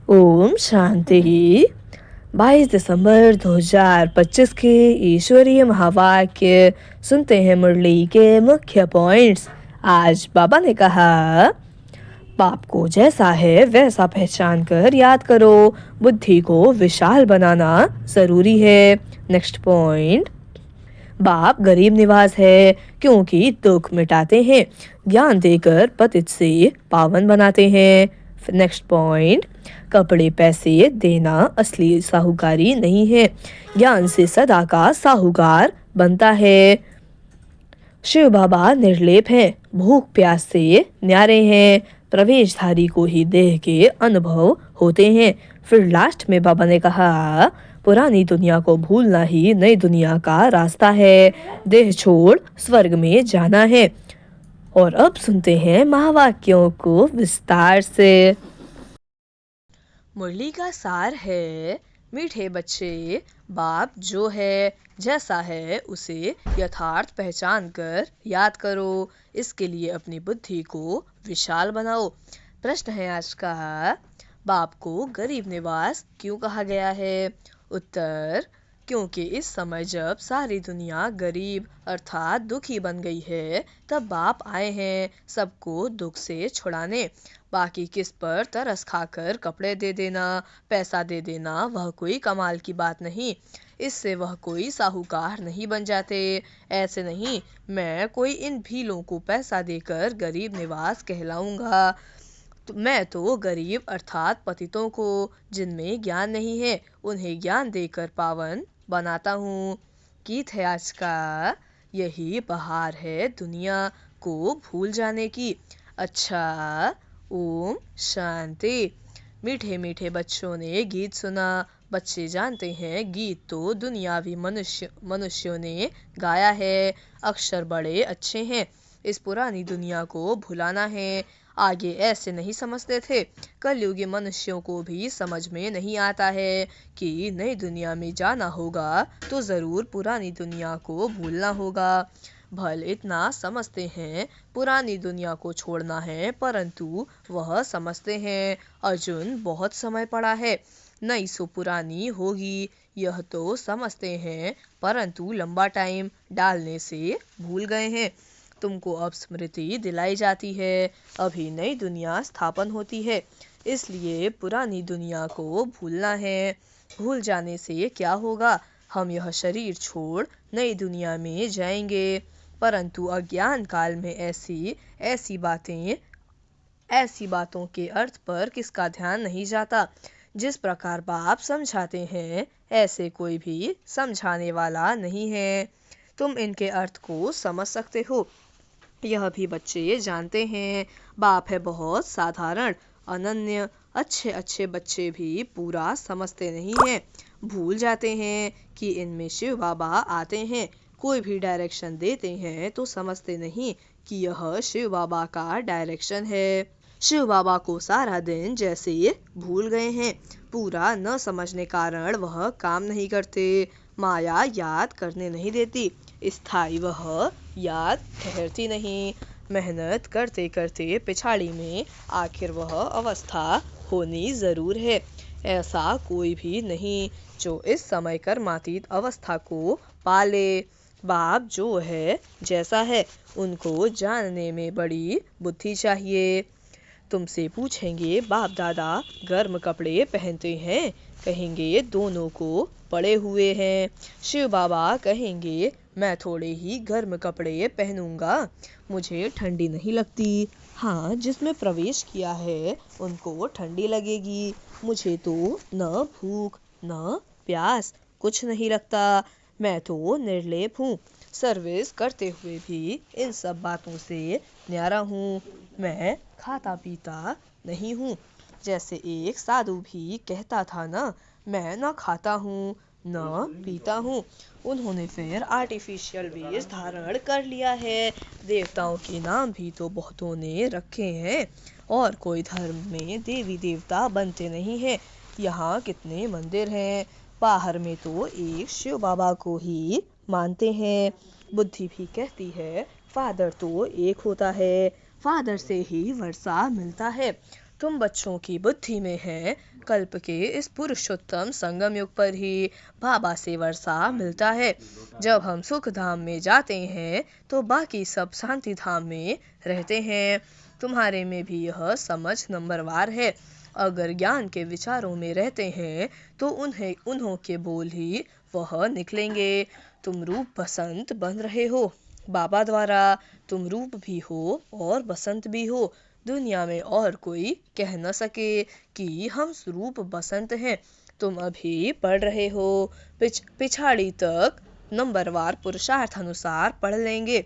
ओम शांति। 22 दिसंबर 2025 के ईश्वरीय महावाक्य सुनते हैं मुरली के मुख्य पॉइंट्स। आज बाबा ने कहा, पाप को जैसा है वैसा पहचान कर याद करो, बुद्धि को विशाल बनाना जरूरी है। नेक्स्ट पॉइंट, बाप गरीब निवास है क्योंकि दुख मिटाते हैं, ज्ञान देकर पतित से पावन बनाते हैं। नेक्स्ट पॉइंट, कपड़े पैसे देना असली साहूकारी नहीं है, ज्ञान से सदा का साहूकार बनता है। शिव बाबा निर्लेप हैं, भूख प्यास से न्यारे हैं, प्रवेशधारी को ही देह के अनुभव होते हैं। फिर लास्ट में बाबा ने कहा, पुरानी दुनिया को भूलना ही नई दुनिया का रास्ता है, देह छोड़ स्वर्ग में जाना है। और अब सुनते हैं महावाक्यों को विस्तार से। मुरली का सार है, मीठे बच्चे, बाप जो है जैसा है उसे यथार्थ पहचान कर याद करो, इसके लिए अपनी बुद्धि को विशाल बनाओ। प्रश्न है आज का, बाप को गरीब निवास क्यों कहा गया है? उत्तर, क्योंकि इस समय जब सारी दुनिया गरीब अर्थात दुखी बन गई है, तब बाप आए हैं सबको दुख से छुड़ाने। बाकी किस पर तरस खाकर कपड़े दे देना, पैसा दे देना, वह कोई कमाल की बात नहीं, इससे वह कोई साहूकार नहीं बन जाते। ऐसे नहीं, मैं कोई इन भीलों को पैसा देकर गरीब निवास कहलाऊंगा, तो मैं तो गरीब अर्थात पतितों को जिनमें ज्ञान नहीं है उन्हें ज्ञान देकर पावन बनाता हूँ। गीत है आज का, यही बहार है दुनिया को भूल जाने की। अच्छा, ओम शांति। मीठे मीठे बच्चों ने गीत सुना। बच्चे जानते हैं गीत तो दुनियावी मनुष्यों ने गाया है। अक्षर बड़े अच्छे हैं, इस पुरानी दुनिया को भुलाना है। आगे ऐसे नहीं समझते थे, कलयुगी मनुष्यों को भी समझ में नहीं आता है कि नई दुनिया में जाना होगा तो ज़रूर पुरानी दुनिया को भूलना होगा। भल इतना समझते हैं पुरानी दुनिया को छोड़ना है, परंतु वह समझते हैं अर्जुन बहुत समय पड़ा है, नई सो पुरानी होगी, यह तो समझते हैं, परंतु लंबा टाइम डालने से भूल गए हैं। तुमको अब स्मृति दिलाई जाती है, अभी नई दुनिया स्थापन होती है, इसलिए पुरानी दुनिया को भूलना है। भूल जाने से क्या होगा, हम यह शरीर छोड़ नई दुनिया में जाएंगे, परंतु अज्ञान काल में ऐसी बातों के अर्थ पर किसका ध्यान नहीं जाता। जिस प्रकार बाप समझाते हैं ऐसे कोई भी समझाने वाला नहीं है। तुम इनके अर्थ को समझ सकते हो, यह भी बच्चे जानते हैं। बाप है बहुत साधारण अनन्य, अच्छे अच्छे बच्चे भी पूरा समझते नहीं हैं, भूल जाते हैं कि इनमें शिव बाबा आते हैं। कोई भी डायरेक्शन देते हैं तो समझते नहीं कि यह शिव बाबा का डायरेक्शन है। शिव बाबा को सारा दिन जैसे भूल गए हैं, पूरा न समझने कारण वह काम नहीं करते। माया याद करने नहीं देती, स्थायी वह याद ठहरती नहीं। मेहनत करते करते पिछाड़ी में आखिर वह अवस्था होनी ज़रूर है। ऐसा कोई भी नहीं जो इस समय कर्मातीत अवस्था को पाले। बाप जो है जैसा है उनको जानने में बड़ी बुद्धि चाहिए। तुमसे पूछेंगे बाप दादा गर्म कपड़े पहनते हैं, कहेंगे दोनों को पड़े हुए हैं। शिव बाबा कहेंगे मैं थोड़े ही गर्म कपड़े पहनूंगा, मुझे ठंडी नहीं लगती। हाँ, जिसमें प्रवेश किया है उनको ठंडी लगेगी, मुझे तो न भूख न प्यास कुछ नहीं लगता, मैं तो निर्लेप हूँ। सर्विस करते हुए भी इन सब बातों से न्यारा हूँ, मैं खाता पीता नहीं हूँ। जैसे एक साधु भी कहता था ना, मैं न खाता हूँ न पीता हूँ। उन्होंने फिर आर्टिफिशियल वेश धारण कर लिया है। देवताओं के नाम भी तो बहुतों ने रखे हैं, और कोई धर्म में देवी देवता बनते नहीं हैं। यहाँ कितने मंदिर हैं, बाहर में तो एक शिव बाबा को ही मानते हैं। बुद्धि भी कहती है फादर तो एक होता है, फादर से ही वर्षा मिलता है, तुम बच्चों की बुद्धि में है कल्प के इस पुरुषोत्तम संगम युग पर ही बाबा से वर्षा मिलता है। जब हम सुख धाम में जाते हैं तो बाकी सब शांति धाम में रहते हैं। तुम्हारे में भी यह समझ नंबरवार है। अगर ज्ञान के विचारों में रहते हैं तो उन्हों के बोल ही वह निकलेंगे। तुम रूप बसंत बन रहे हो बाबा द्वारा। तुम रूप भी हो और बसंत भी हो। दुनिया में और कोई कह न सके कि हम रूप बसंत हैं। तुम अभी पढ़ रहे हो, पिछाड़ी तक नंबरवार पुरुषार्थ अनुसार पढ़ लेंगे।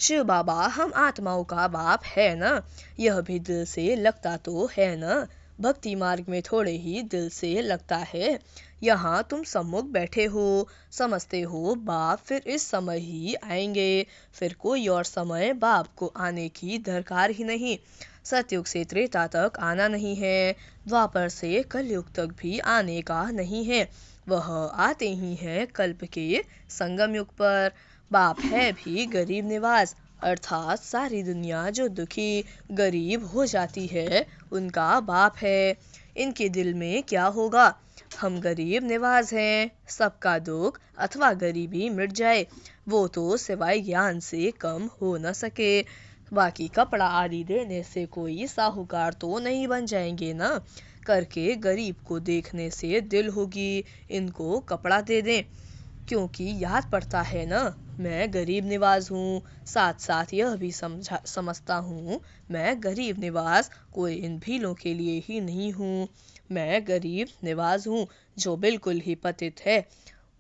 शिव बाबा हम आत्माओं का बाप है ना, यह भी दिल से लगता तो है ना। भक्ति मार्ग में थोड़े ही दिल से लगता है। यहाँ तुम सम्मुख बैठे हो, समझते हो बाप फिर इस समय ही आएंगे। फिर कोई और समय बाप को आने की दरकार ही नहीं। सतयुग से त्रेता तक आना नहीं है, द्वापर से कलयुग तक भी आने का नहीं है। वह आते ही हैं कल्प के संगम युग पर। बाप है भी गरीब निवास, अर्थात सारी दुनिया जो दुखी गरीब हो जाती है उनका बाप है। इनके दिल में क्या होगा? हम गरीब निवाज हैं, सबका दुख अथवा गरीबी मिट जाए, वो तो सिवाय ज्ञान से कम हो न सके। बाकी कपड़ा आदि देने से कोई साहूकार तो नहीं बन जाएंगे ना। करके गरीब को देखने से दिल होगी इनको कपड़ा दे दें, क्योंकि याद पड़ता है ना मैं गरीब निवाज हूँ। साथ साथ यह भी समझता हूँ मैं गरीब निवाज कोई इन भीलों के लिए ही नहीं हूँ। मैं गरीब निवाज हूँ जो बिल्कुल ही पतित है।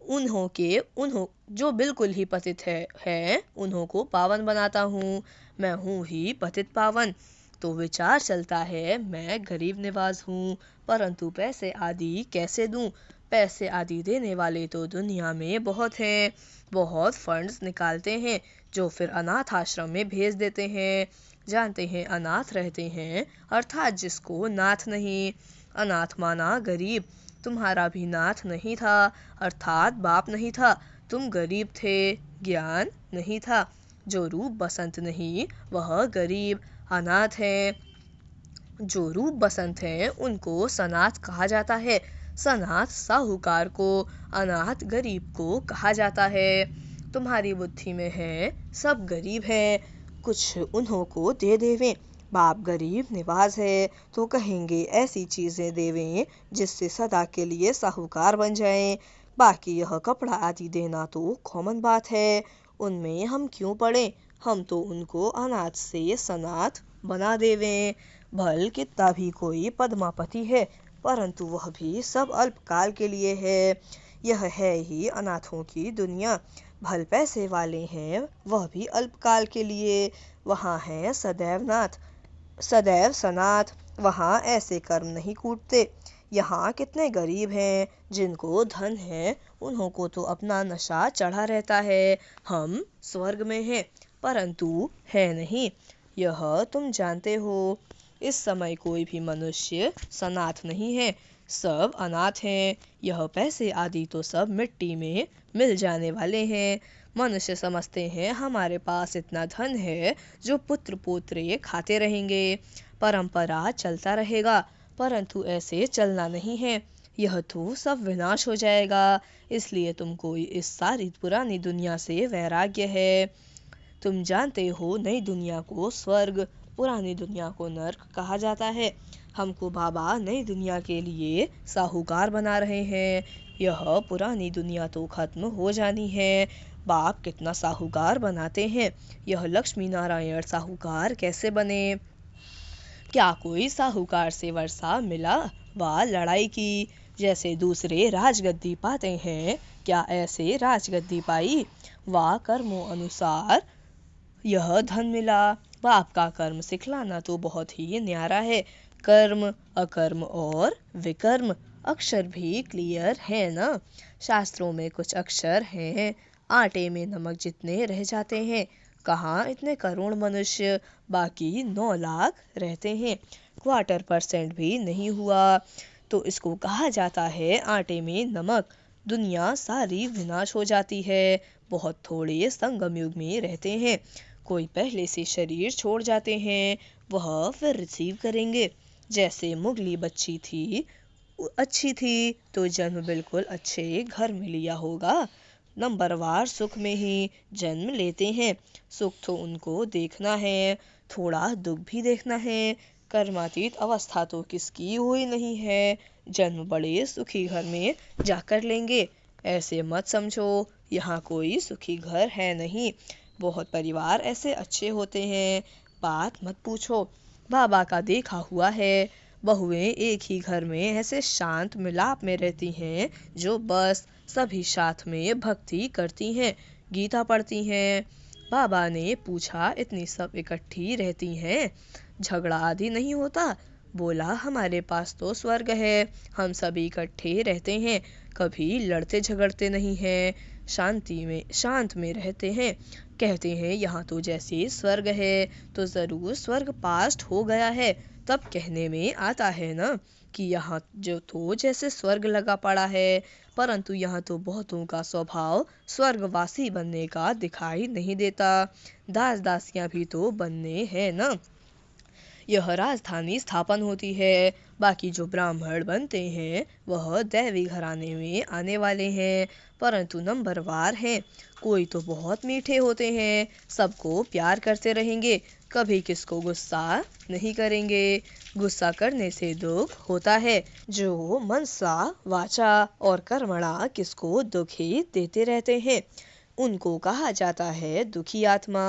उन्हों जो बिल्कुल ही पतित है उन्हों को पावन बनाता हूँ। मैं हूँ ही पतित पावन। तो विचार चलता है मैं गरीब निवाज हूँ, परंतु पैसे आदि कैसे दूं? पैसे आदि देने वाले तो दुनिया में बहुत हैं। बहुत फंड्स निकालते हैं जो फिर अनाथ आश्रम में भेज देते हैं। जानते हैं अनाथ रहते हैं, अर्थात जिसको नाथ नहीं। अनाथ माना गरीब। तुम्हारा भी नाथ नहीं था, अर्थात बाप नहीं था। तुम गरीब थे, ज्ञान नहीं था। जो रूप बसंत नहीं वह गरीब अनाथ है। जो रूप बसंत हैं उनको सनाथ कहा जाता है। सनाथ साहूकार को, अनाथ गरीब को कहा जाता है। तुम्हारी बुद्धि में है सब गरीब हैं, कुछ उन्हों को दे देवें। बाप गरीब निवाज है तो कहेंगे ऐसी चीजें देवें जिससे सदा के लिए साहूकार बन जाएं। बाकी यह कपड़ा आदि देना तो कॉमन बात है, उनमें हम क्यों पड़े। हम तो उनको अनाथ से सनाथ बना देवें। भल कितना भी कोई पद्मापति है, परंतु वह भी सब अल्पकाल के लिए है। यह है ही अनाथों की दुनिया। भल पैसे वाले हैं वह भी अल्पकाल के लिए, वहाँ है सदैव नाथ सदैव सनाथ। वहाँ ऐसे कर्म नहीं कूटते। यहाँ कितने गरीब हैं, जिनको धन है उन्हों को तो अपना नशा चढ़ा रहता है। हम स्वर्ग में हैं, परंतु है नहीं। यह तुम जानते हो। इस समय कोई भी मनुष्य सनाथ नहीं है, सब अनाथ हैं। यह पैसे आदि तो सब मिट्टी में मिल जाने वाले हैं। मनुष्य समझते हैं हमारे पास इतना धन है जो पुत्र पोत्रे खाते रहेंगे, परंपरा चलता रहेगा, परंतु ऐसे चलना नहीं है। यह तो सब विनाश हो जाएगा। इसलिए तुमको इस सारी पुरानी दुनिया से वैराग्य है। तुम जानते हो नई दुनिया को स्वर्ग, पुरानी दुनिया को नर्क कहा जाता है। हमको बाबा नई दुनिया के लिए साहूकार बना रहे हैं। यह पुरानी दुनिया तो खत्म हो जानी है। बाप कितना साहूकार बनाते हैं। यह लक्ष्मी नारायण साहूकार कैसे बने? क्या कोई साहूकार से वर्षा मिला व लड़ाई की? जैसे दूसरे राजगद्दी पाते हैं, क्या ऐसे राजगद्दी पाई? व कर्मों अनुसार यह धन मिला। बाप का कर्म सिखलाना तो बहुत ही न्यारा है। कर्म, अकर्म और विकर्म अक्षर भी क्लियर है ना। शास्त्रों में कुछ अक्षर हैं, आटे में नमक जितने रह जाते हैं। कहाँ इतने करोड़ मनुष्य, बाकी 9 लाख रहते हैं, 1/4% भी नहीं हुआ। तो इसको कहा जाता है आटे में नमक। दुनिया सारी विनाश हो जाती है। बहुत थोड़े संगम युग में रहते हैं। कोई पहले से शरीर छोड़ जाते हैं, वह फिर रिसीव करेंगे। जैसे मुगली बच्ची थी, अच्छी थी तो जन्म बिल्कुल अच्छे घर में लिया होगा। नंबरवार सुख में ही जन्म लेते हैं। सुख तो उनको देखना है, थोड़ा दुख भी देखना है। कर्मातीत अवस्था तो किसकी हुई नहीं है, जन्म बड़े सुखी घर में जाकर लेंगे। ऐसे मत समझो यहाँ कोई सुखी घर है नहीं, बहुत परिवार ऐसे अच्छे होते हैं, बात मत पूछो। बाबा का देखा हुआ है, बहुएं एक ही घर में ऐसे शांत मिलाप में रहती हैं, जो बस सभी साथ में भक्ति करती हैं, गीता पढ़ती हैं। बाबा ने पूछा, इतनी सब इकट्ठी रहती हैं, झगड़ा आदि नहीं होता? बोला, हमारे पास तो स्वर्ग है, हम सभी इकट्ठे रहते हैं, कभी लड़ते झगड़ते नहीं हैं, शांत में रहते हैं। कहते हैं यहाँ तो जैसे स्वर्ग है, तो जरूर स्वर्ग पास्ट हो गया है, तब कहने में आता है ना कि यहाँ जो तो जैसे स्वर्ग लगा पड़ा है। परंतु यहाँ तो बहुतों का स्वभाव स्वर्गवासी बनने का दिखाई नहीं देता, दास दासियां भी तो बनने हैं ना। यह राजधानी स्थापन होती है, बाकी जो ब्राह्मण बनते हैं वह दैवी घराने में आने वाले हैं, परंतु नंबरवार हैं। कोई तो बहुत मीठे होते हैं, सबको प्यार करते रहेंगे, कभी किसको गुस्सा नहीं करेंगे। गुस्सा करने से दुख होता है, जो मनसा वाचा और कर्मणा किसको दुख ही देते रहते हैं, उनको कहा जाता है दुखी आत्मा।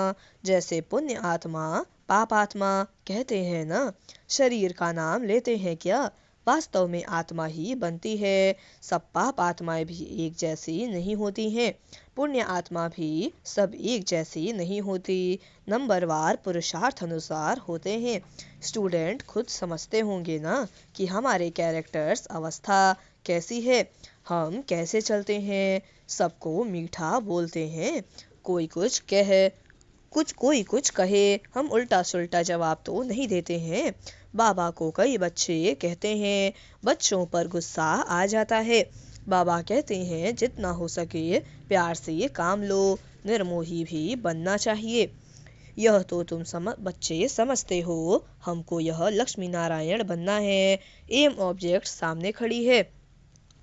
जैसे पुण्य आत्मा पाप आत्मा कहते हैं ना, शरीर का नाम लेते हैं क्या, वास्तव में आत्मा ही बनती है। सब पाप आत्माएं भी एक जैसी नहीं होती हैं, पुण्य आत्मा भी सब एक जैसी नहीं होती, नंबरवार पुरुषार्थ अनुसार होते हैं। स्टूडेंट खुद समझते होंगे ना कि हमारे कैरेक्टर्स अवस्था कैसी है, हम कैसे चलते हैं, सबको मीठा बोलते हैं, कोई कुछ कहे, हम उल्टा सुल्टा जवाब तो नहीं देते हैं। बाबा को कई बच्चे कहते हैं, बच्चों पर गुस्सा आ जाता है, बाबा कहते हैं जितना हो सके प्यार से काम लो, निर्मोही भी बनना चाहिए। यह तो बच्चे समझते हो, हमको यह लक्ष्मी नारायण बनना है। एम ऑब्जेक्ट सामने खड़ी है,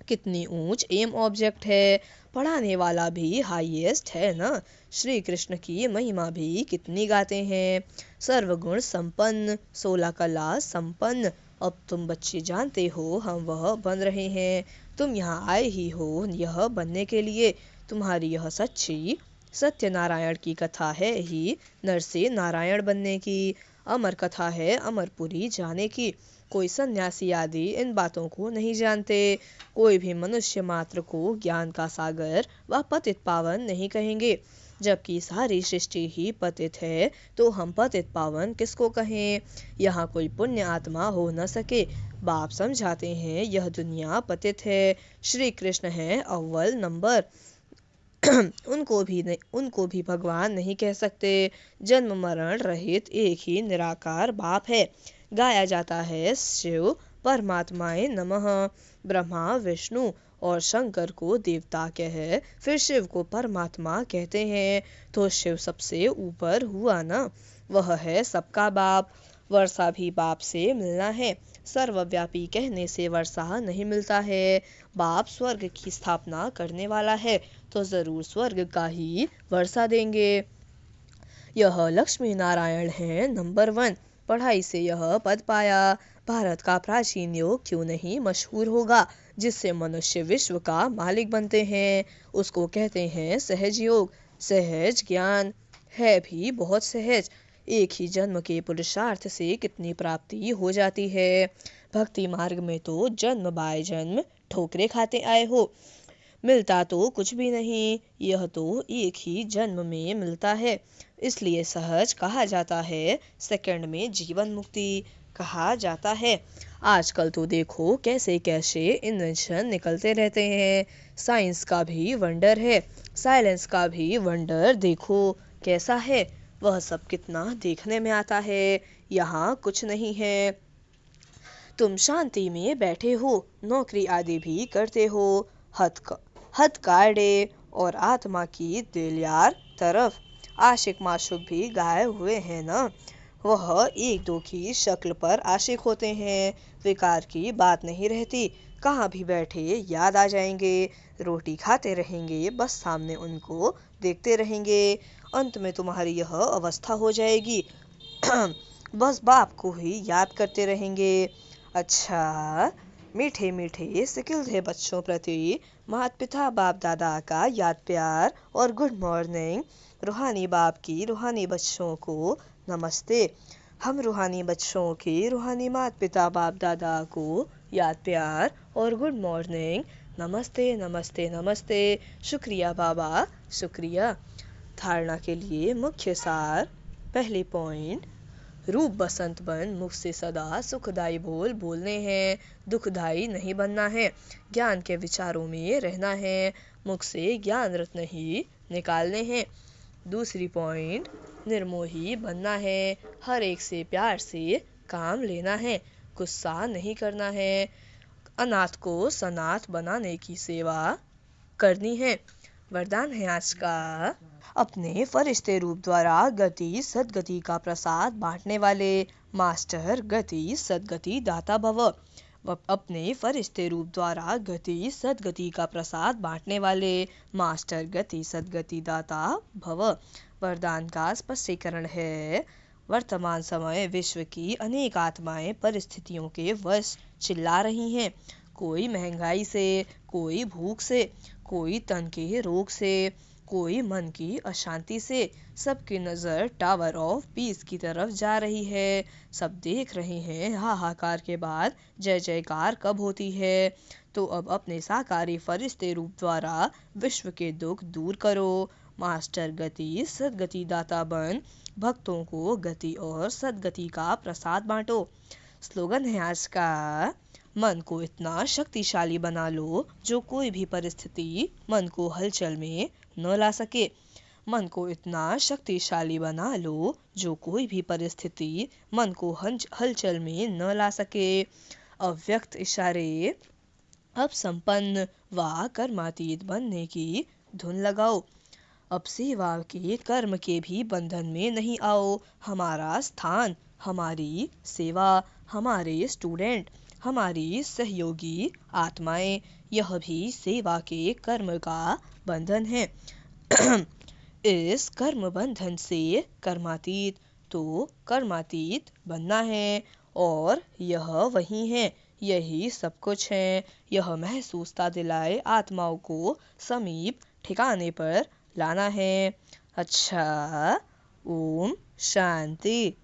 कितनी ऊंच एम ऑब्जेक्ट है, पढ़ाने वाला भी हाईएस्ट है ना। श्री कृष्ण की महिमा भी कितनी गाते हैं, सर्वगुण संपन्न, 16 कला संपन्न। अब तुम बच्चे जानते हो हम वह बन रहे हैं, तुम यहाँ आए ही हो यह बनने के लिए। तुम्हारी यह सच्ची सत्यनारायण की कथा है ही नर से नारायण बनने की, अमर कथा है अमरपुरी जाने की। कोई सन्यासी आदि इन बातों को नहीं जानते, कोई भी मनुष्य मात्र को ज्ञान का सागर व पतित पावन नहीं कहेंगे, जबकि सारी सृष्टि ही पतित है, तो हम पतित पावन किसको कहें। यहाँ कोई पुण्य आत्मा हो न सके। बाप समझाते हैं यह दुनिया पतित है, श्री कृष्ण है अव्वल नंबर। उनको भी भगवान नहीं कह सकते, जन्म मरण रहित एक ही निराकार बाप है। गाया जाता है शिव परमात्माए नमः, ब्रह्मा विष्णु और शंकर को देवता कहे, फिर शिव को परमात्मा कहते हैं, तो शिव सबसे ऊपर हुआ ना, वह है सबका बाप। वर्षा भी बाप से मिलना है, सर्वव्यापी कहने से वर्षा नहीं मिलता है। बाप स्वर्ग की स्थापना करने वाला है, तो जरूर स्वर्ग का ही वर्षा देंगे। यह लक्ष्मी नारायण है नंबर 1, पढ़ाई से यह पद पाया। भारत का प्राचीन योग क्यों नहीं मशहूर होगा, जिससे मनुष्य विश्व का मालिक बनते हैं, उसको कहते हैं सहज योग। सहज ज्ञान है भी बहुत सहज, एक ही जन्म के पुरुषार्थ से कितनी प्राप्ति हो जाती है। भक्ति मार्ग में तो जन्म बाय जन्म ठोकरे खाते आए हो, मिलता तो कुछ भी नहीं, यह तो एक ही जन्म में मिलता है, इसलिए सहज कहा जाता है, सेकंड में जीवन मुक्ति कहा जाता है। आजकल तो देखो कैसे कैसे इन्वेंशन निकलते रहते हैं, साइंस का भी वंडर है, साइलेंस का भी वंडर देखो कैसा है, वह सब कितना देखने में आता है, यहाँ कुछ नहीं है। तुम शांति में बैठे हो, नौकरी आदि भी करते हो, हद काटे और आत्मा की दिल यार तरफ, आशिक माशुक भी गाए हुए हैं ना। वह एक दो की शक्ल पर आशिक होते हैं। विकार की बात नहीं रहती, कहाँ भी बैठे याद आ जाएंगे। रोटी खाते रहेंगे, बस सामने उनको देखते रहेंगे। अंत में तुम्हारी यह अवस्था हो जाएगी। बस बाप को ही याद करते रहेंगे। अच्छा, मीठे मीठे सिकिल बच्चों प्रति माता पिता बाप दादा का याद प्यार और गुड मॉर्निंग। रूहानी बाप की रूहानी बच्चों को नमस्ते। हम रूहानी बच्चों के रूहानी माता पिता बाप दादा को याद प्यार और गुड मॉर्निंग। नमस्ते नमस्ते नमस्ते। शुक्रिया बाबा, शुक्रिया। धारणा के लिए मुख्य सार। पहले पॉइंट, रूप बसंत बन मुख से सदा सुखदाई बोल बोलने हैं, दुखदाई नहीं बनना है। ज्ञान के विचारों में रहना है, मुख से ज्ञान रत्न ही निकालने हैं। दूसरी पॉइंट, निर्मोही बनना है, हर एक से प्यार से काम लेना है, गुस्सा नहीं करना है, अनाथ को सनाथ बनाने की सेवा करनी है। वरदान है आज का, अपने फरिश्ते रूप द्वारा गति सदगति का प्रसाद बांटने वाले मास्टर गति सदगति दाता भव। अपने फरिश्ते रूप द्वारा गति सदगति का प्रसाद बांटने वाले मास्टर गति सदगति दाता भव। वरदान का स्पष्टीकरण है, वर्तमान समय विश्व की अनेक आत्माएं परिस्थितियों के वश चिल्ला रही हैं। कोई महंगाई से, कोई भूख से, कोई तन के रोग से, कोई मन की अशांति से। सबकी नज़र टावर ऑफ पीस की तरफ जा रही है। सब देख रहे हैं हाहाकार के बाद जय जयकार कब होती है। तो अब अपने साकारी फरिश्ते रूप द्वारा विश्व के दुख दूर करो। मास्टर गति सदगति दाता बन भक्तों को गति और सदगति का प्रसाद बांटो। स्लोगन है आज का, मन को इतना शक्तिशाली बना लो जो कोई भी परिस्थिति मन को हलचल में न ला सके। मन को इतना शक्तिशाली बना लो जो कोई भी परिस्थिति मन को हलचल में न ला सके। अव्यक्त इशारे। अब संपन्न व कर्मातीत बनने की धुन लगाओ। अब सेवा के कर्म के भी बंधन में नहीं आओ। हमारा स्थान, हमारी सेवा, हमारे स्टूडेंट, हमारी सहयोगी आत्माएं, यह भी सेवा के कर्म का बंधन है। इस कर्म बंधन से कर्मातीत, तो कर्मातीत बनना है। और यह वही है, यही सब कुछ है। यह महसूसता दिलाए आत्माओं को समीप ठिकाने पर लाना है। अच्छा, ओम शांति।